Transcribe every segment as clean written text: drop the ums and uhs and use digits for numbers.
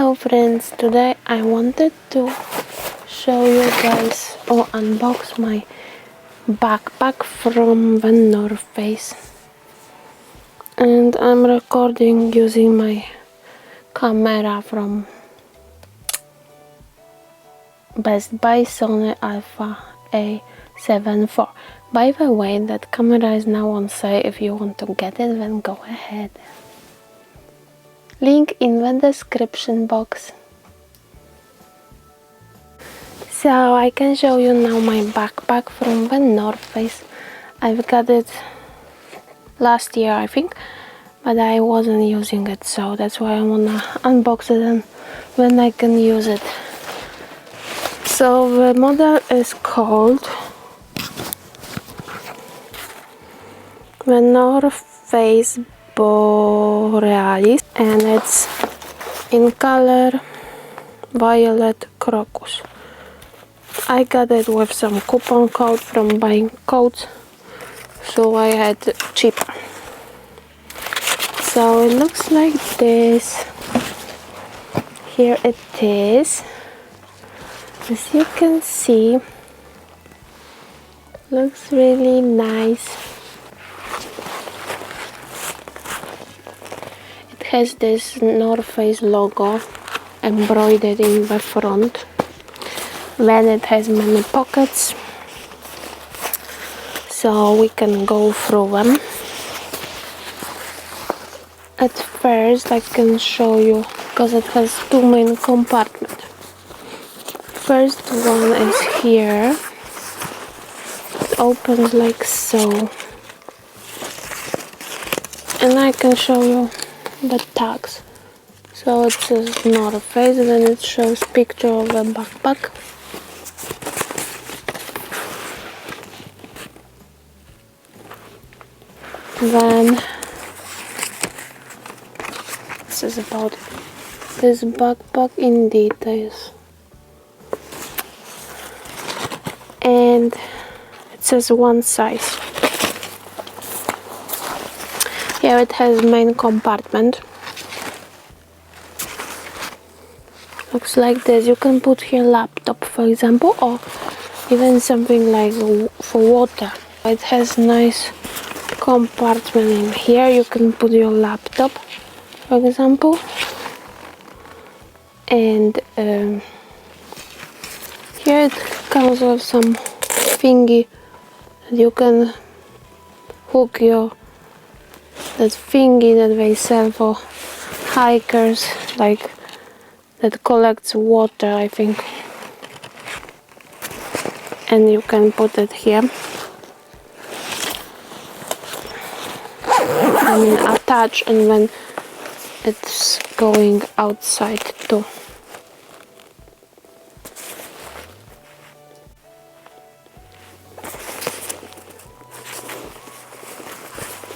Hello friends, today I wanted to show you guys or unbox my backpack from the North Face, and I'm recording using my camera from Best Buy SONY Alpha A7 IV. By the way, that camera is now on sale. If you want to get it, then go ahead. Link in the description box. So I can show you now my backpack from the North Face. I've got it last year, I think, but I wasn't using it, so that's why I wanna unbox it and when I can use it. So the model is called the North Face Borealis, and it's in color violet crocus. I got it with some coupon code from buying codes, so I had cheaper. So it looks like this. Here it is. As you can see, looks really nice. It has this North Face logo embroidered in the front. Then it has many pockets, so we can go through them. At first I can show you, because it has two main compartments. First one is here. It opens like so, and I can show you the tags. So it says North Face, and then it shows picture of a backpack. Then this is about this backpack in details, and it says one size. Here it has main compartment. Looks like this. You can put here laptop, for example, or even something like for water. It has nice compartment in here. You can put your laptop, for example, and here it comes with some thingy that you can hook that thingy that they sell for hikers, like that collects water, I think, and you can put it here. I mean, attach, and then it's going outside too.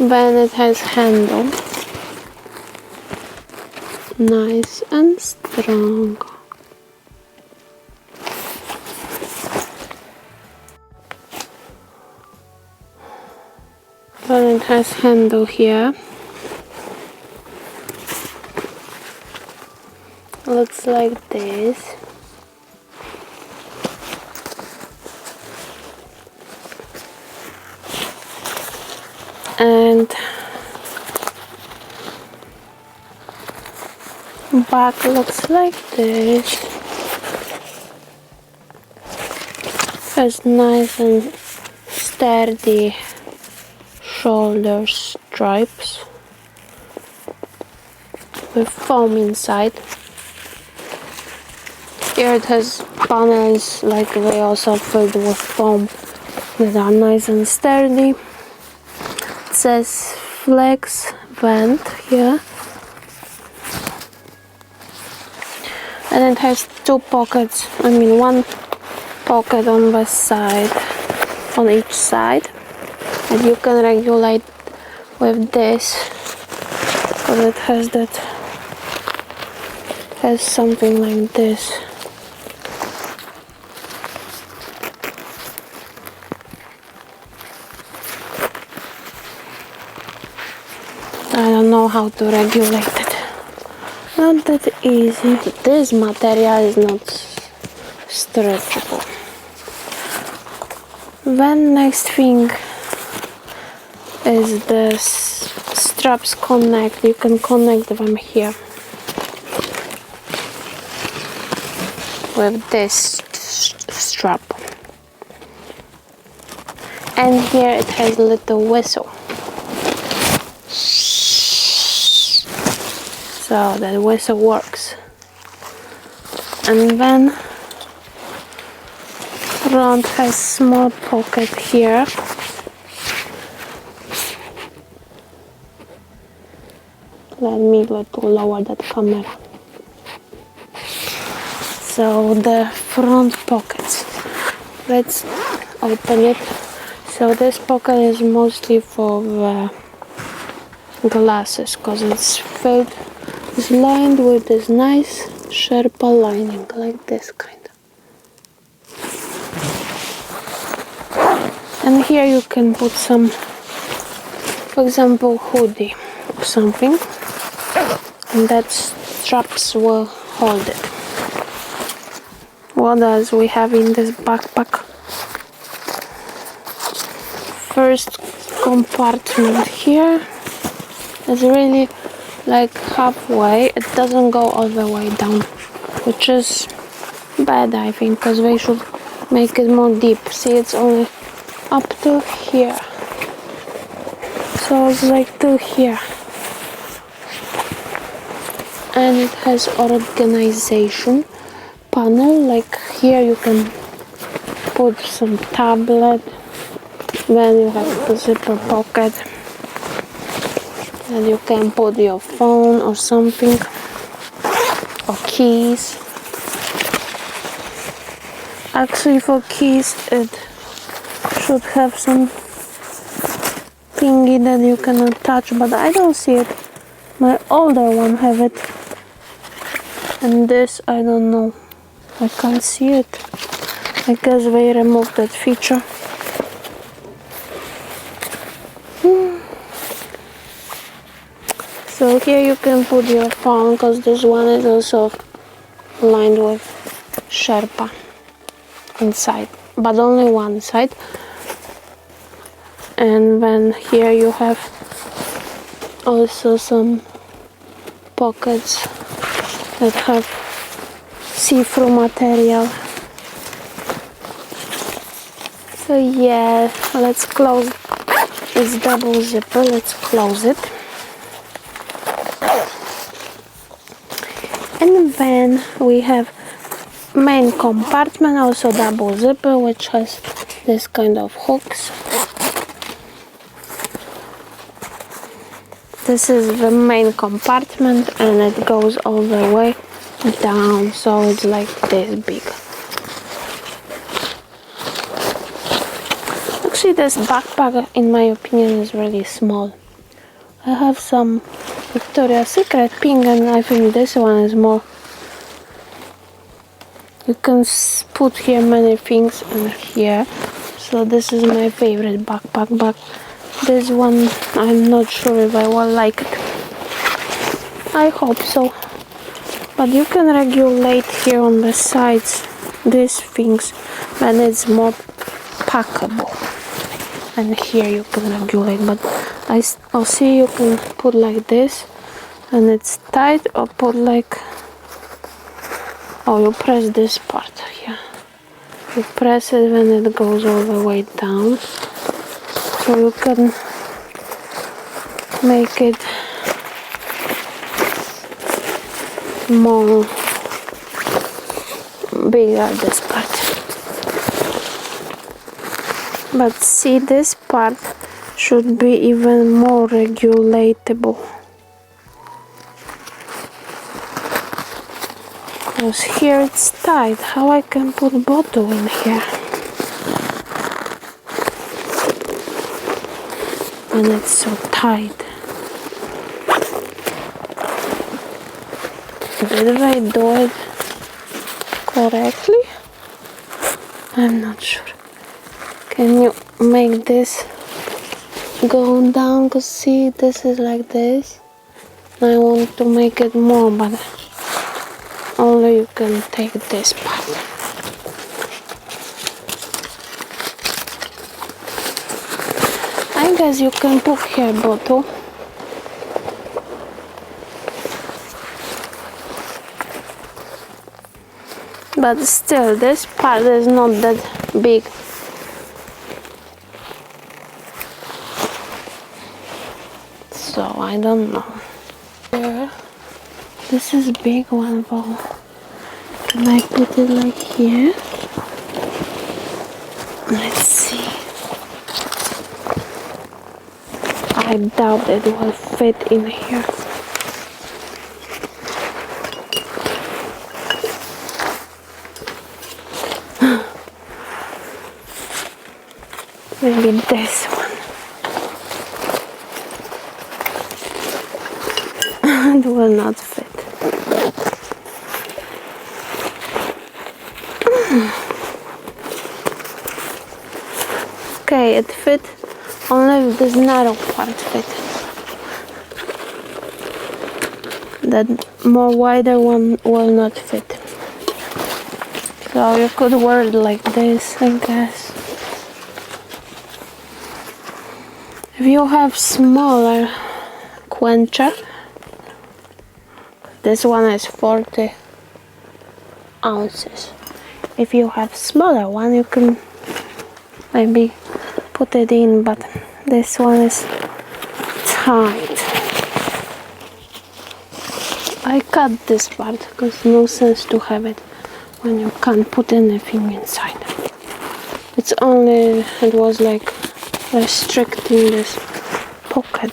Then it has handle, nice and strong. Then it has handle here. Looks like this. And back looks like this. Has nice and sturdy shoulder stripes with foam inside. Here it has panels, like they also filled with foam, that are nice and sturdy. It says flex vent here, and it has two pockets. I mean, one pocket on the side, on each side, and you can regulate with this, because it has something like this. I don't know how to regulate it. not that easy. This material is not stretchable. Then next thing is the straps connect. You can connect them here with this strap, and here it has a little whistle, so that whistle works. And then front has small pocket here. Let me lower that camera. So the front pockets, let's open it. So this pocket is mostly for the glasses, because it's lined with this nice Sherpa lining, like this kind. And here you can put some, for example, hoodie or something, and that straps will hold it. What else we have in this backpack? First compartment here is really like halfway. It doesn't go all the way down, which is bad, I think, because they should make it more deep. See, it's only up to here, so it's like to here, and it has organization panel. Like here you can put some tablet, then you have the zipper pocket, and you can put your phone or something, or keys. Actually, for keys it should have some thingy that you can attach, but I don't see it. My older one have it, and this I don't know, I can't see it. I guess they removed that feature. So here you can put your phone, because this one is also lined with Sherpa inside, but only one side. And then here you have also some pockets that have see-through material. So yeah, let's close. It's double zipper, let's close it. And then we have main compartment, also double zipper, which has this kind of hooks. This is the main compartment, and it goes all the way down, so it's like this big. Actually, this backpack, in my opinion, is really small. I have some Victoria's Secret pink, and I think this one is more. You can put here many things, and here. So this is my favorite backpack, but this one I'm not sure if I will like it. I hope so. But you can regulate here on the sides these things, and it's more packable. And here you can regulate, but I'll see you can put like this, and it's tight, or put like, oh, you press this part here. You press it when it goes all the way down. So you can make it more bigger, this part. But see, this part should be even more regulatable. Because here it's tight. How I can put a bottle in here? And it's so tight. Did I do it correctly? I'm not sure. Can you make this go down? Because see, this is like this. I want to make it more, but only you can take this part. I guess you can put here bottle. But still, this part is not that big. So I don't know. Here, this is big one though. Can I put it like here? Let's see. I doubt it will fit in here. Maybe this one. It will not fit. Okay, it fit. Only this narrow part fit. That more wider one will not fit. So you could wear it like this, I guess. If you have smaller quencher, this one is 40 ounces. If you have smaller one, you can maybe put it in, but this one is tight. I cut this part because no sense to have it when you can't put anything inside. It's only, it was like restricting this pocket.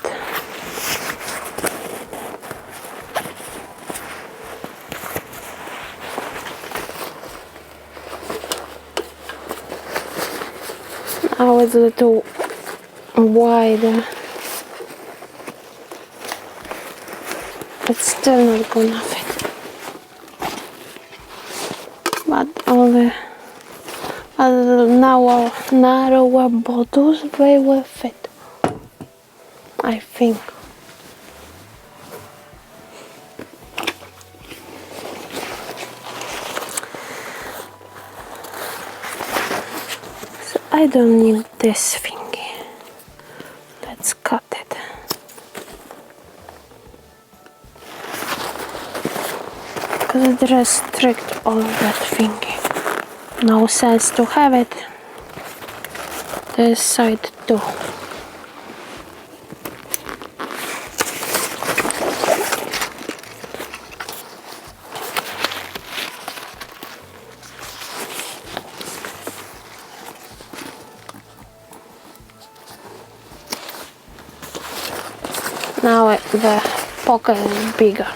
Now it's a little wider. It's still not gonna fit. But all the narrower bottles, they will fit, I think. So I don't need this thingy. Let's cut it. Because it restricts all of that thingy. No sense to have it this side too. Now the pocket is bigger.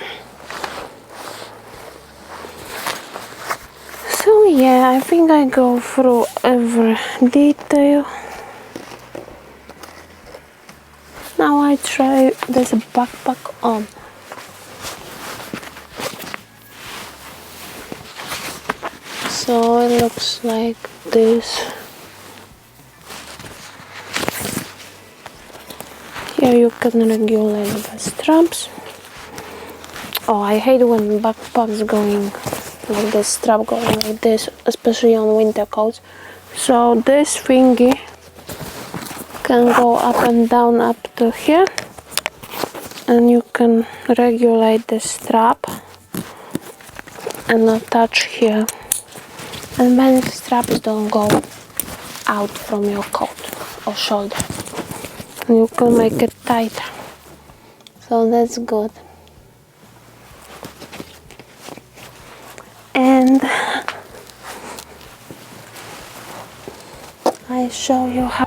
So yeah, I think I go through every detail. Now I try this backpack on. So it looks like this. Here you can regulate the straps. Oh, I hate when backpacks going like this, strap going like this, especially on winter coats. So this thingy can go up and down up to here, and you can regulate the strap and attach here, and many straps don't go out from your coat or shoulder, and you can make it tighter, so that's good. And I show you how.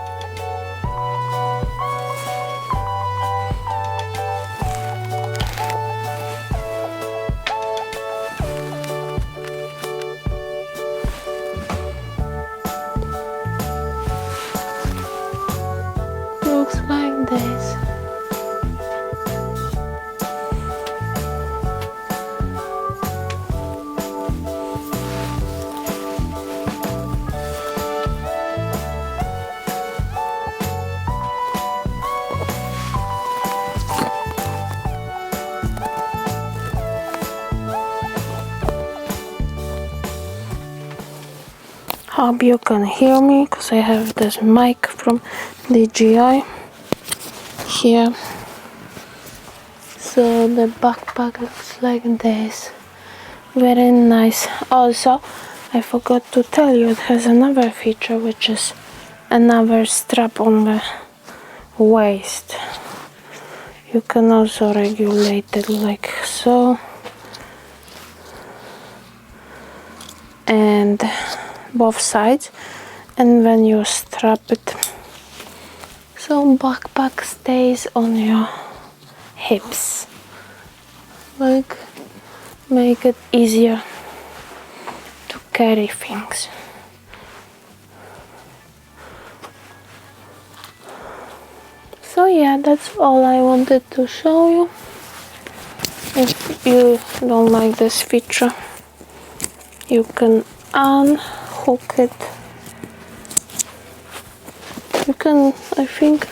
Looks like this. Hope you can hear me because I have this mic from DJI here. So the backpack looks like this. Very nice. Also, I forgot to tell you, it has another feature, which is another strap on the waist. You can also regulate it like so, and both sides, and then you strap it so backpack stays on your hips, like make it easier to carry things. So yeah, that's all I wanted to show you. If you don't like this feature, you can unhook it. You can, I think,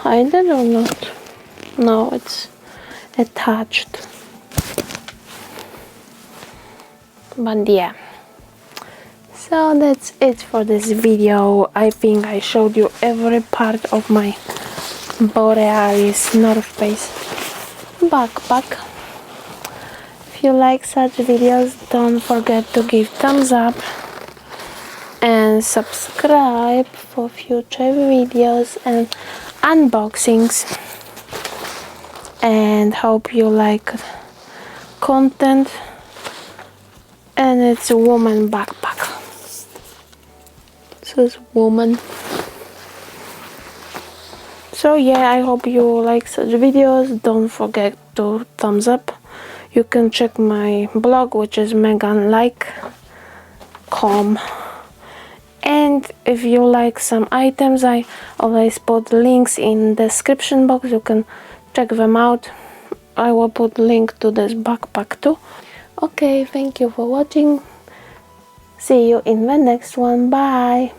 hide it or not. No, it's attached. But yeah, so that's it for this video. I think I showed you every part of my Borealis North Face backpack. If you like such videos, don't forget to give thumbs up and subscribe for future videos and unboxings. And hope you like content. And it's a woman backpack. It says woman. So yeah, I hope you like such videos. Don't forget to thumbs up. You can check my blog, which is meganlike.com. And if you like some items, I always put links in the description box. You can check them out. I will put link to this backpack too. Okay, thank you for watching. See you in the next one. Bye.